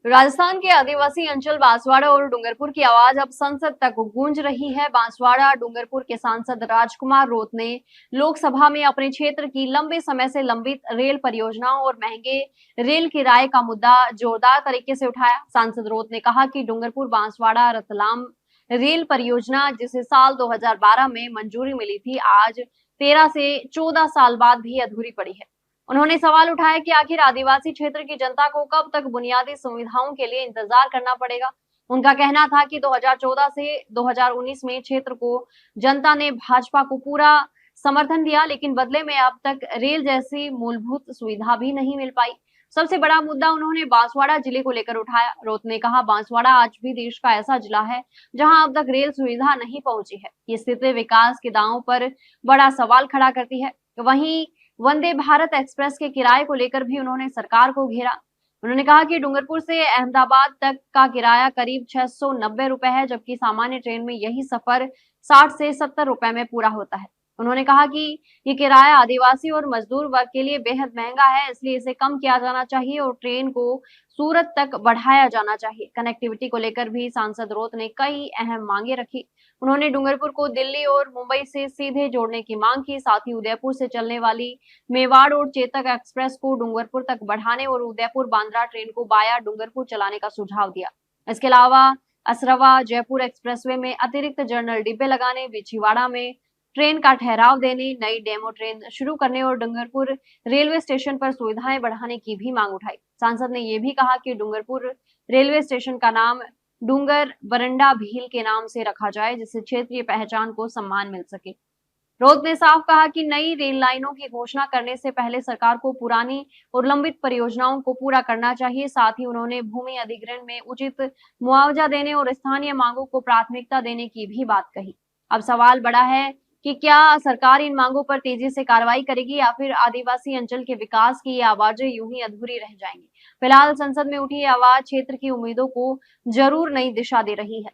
राजस्थान के आदिवासी अंचल बांसवाड़ा और डूंगरपुर की आवाज अब संसद तक गूंज रही है। बांसवाड़ा डूंगरपुर के सांसद राजकुमार रोत ने लोकसभा में अपने क्षेत्र की लंबे समय से लंबित रेल परियोजनाओं और महंगे रेल किराए का मुद्दा जोरदार तरीके से उठाया। सांसद रोत ने कहा कि डूंगरपुर बांसवाड़ा रतलाम रेल परियोजना, जिसे साल 2012 में मंजूरी मिली थी, आज 13 से 14 साल बाद भी अधूरी पड़ी है। उन्होंने सवाल उठाया कि आखिर आदिवासी क्षेत्र की जनता को कब तक बुनियादी सुविधाओं के लिए इंतजार करना पड़ेगा। उनका कहना था कि 2014 से 2019 में क्षेत्र को जनता ने भाजपा को पूरा समर्थन दिया, लेकिन बदले में अब तक रेल जैसी मूलभूत सुविधा भी नहीं मिल पाई। सबसे बड़ा मुद्दा उन्होंने बांसवाड़ा जिले को लेकर उठाया। रोत ने कहा, बांसवाड़ा आज भी देश का ऐसा जिला है जहां अब तक रेल सुविधा नहीं पहुंची है। ये स्थिति विकास के दांव पर बड़ा सवाल खड़ा करती है। वहीं वंदे भारत एक्सप्रेस के किराए को लेकर भी उन्होंने सरकार को घेरा। उन्होंने कहा कि डूंगरपुर से अहमदाबाद तक का किराया करीब 690 रुपए है, जबकि सामान्य ट्रेन में यही सफर 60 से 70 रुपए में पूरा होता है। उन्होंने कहा कि ये किराया आदिवासी और मजदूर वर्ग के लिए बेहद महंगा है, इसलिए इसे कम किया जाना चाहिए और ट्रेन को सूरत तक बढ़ाया जाना चाहिए। कनेक्टिविटी को लेकर भी सांसद रोत ने कई अहम मांगे रखी। उन्होंने डूंगरपुर को दिल्ली और मुंबई से सीधे जोड़ने की मांग की। साथ ही उदयपुर से चलने वाली मेवाड़ और चेतक एक्सप्रेस को डूंगरपुर तक बढ़ाने और उदयपुर बांद्रा ट्रेन को बाया डूंगरपुर चलाने का सुझाव दिया। इसके अलावा असरवा जयपुर एक्सप्रेसवे में अतिरिक्त जर्नल डिब्बे लगाने, बिछीवाड़ा में ट्रेन का ठहराव देने, नई डेमो ट्रेन शुरू करने और डूंगरपुर रेलवे स्टेशन पर सुविधाएं बढ़ाने की भी मांग उठाई। सांसद ने यह भी कहा कि डूंगरपुर रेलवे स्टेशन का नाम डूंगर बरंडा भील के नाम से रखा जाए, जिससे क्षेत्रीय पहचान को सम्मान मिल सके। रोत ने साफ कहा कि नई रेल लाइनों की घोषणा करने से पहले सरकार को पुरानी और लंबित परियोजनाओं को पूरा करना चाहिए। साथ ही उन्होंने भूमि अधिग्रहण में उचित मुआवजा देने और स्थानीय मांगों को प्राथमिकता देने की भी बात कही। अब सवाल बड़ा है कि क्या सरकार इन मांगों पर तेजी से कार्रवाई करेगी या फिर आदिवासी अंचल के विकास की ये आवाजें यूं ही अधूरी रह जाएंगी। फिलहाल संसद में उठी ये आवाज क्षेत्र की उम्मीदों को जरूर नई दिशा दे रही है।